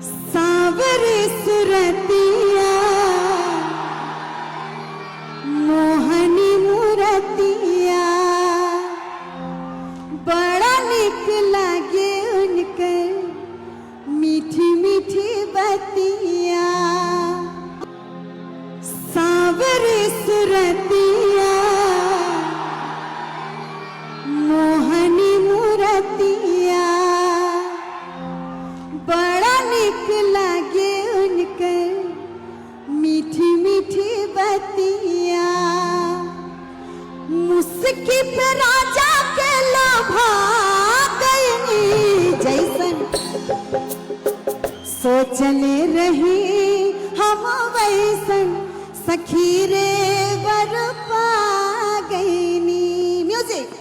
सावरी सुरतिया मोहनी मूरतिया बड़ा निक लागे उनकर मीठी मीठी बतिया। सावरी सुरतिया मोहनी मूरतिया बड़ा निक लागे उनकर मीठी मीठी बतिया। मुस्की पे राजा के लोभा गईनी जैसन सोचले रही हम वैसन सखी रे वर पा गईनी। म्यूजिक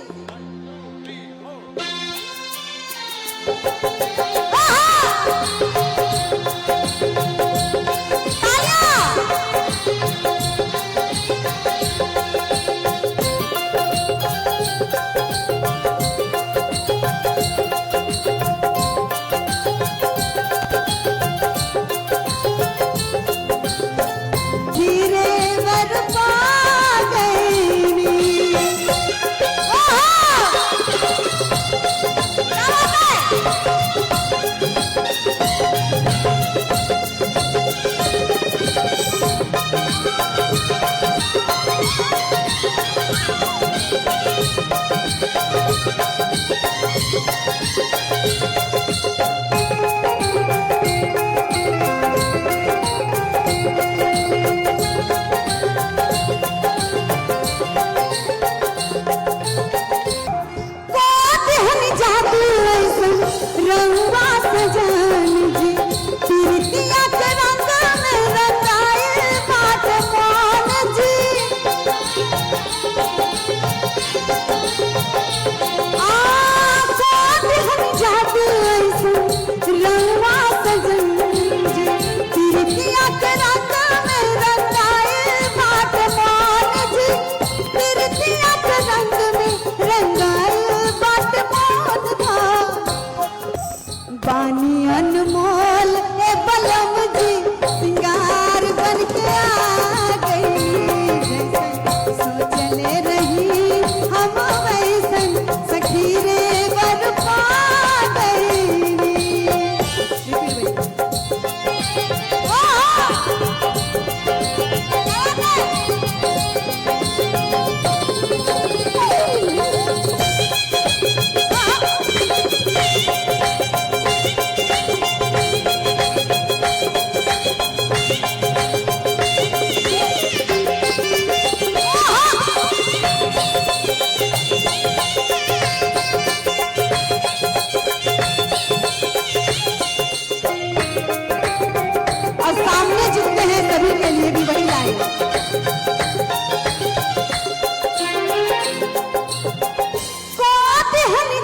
बानी अनमोल ए बलम जी सिंगार बन के आ गई। सोचले रही हम वैसन सखी रे वर पा गई। सभी के लिए भी वही लाइन।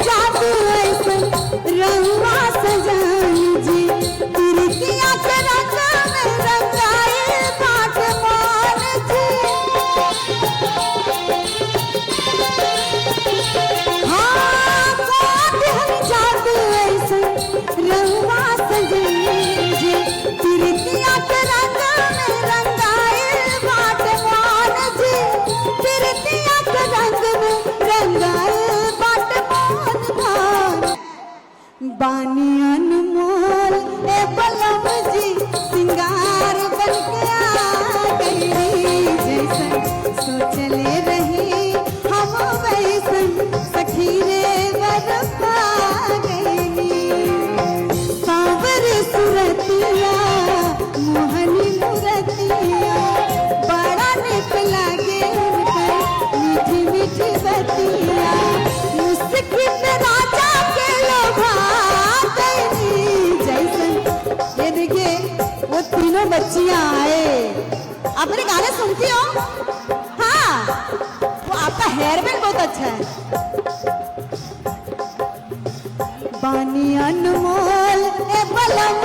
जादू ऐसन रंगवा सजाई जी तिरकिया के रंग में रंगाए बाट मान जी। हाँ जादू ऐसन रंगवा सजाई जी तिरकिया के रंग बानी अनमोल ए बलम जी सिंगार बन के आ गई। जैसन सोचले रही हम वैसन सखी रे वर पा गई। सावरी सुरतिया मोहनी मूरतिया बड़ा निक लागे उनकर मीठी मीठी बतिया। मुस्की पे राजा के लोभा ये देखिए वो तीनों बच्चियां आए। अपने गाने सुनती हो? हाँ, वो आपका हेयर बैंड बहुत अच्छा है। बानी अनमोल ए बलम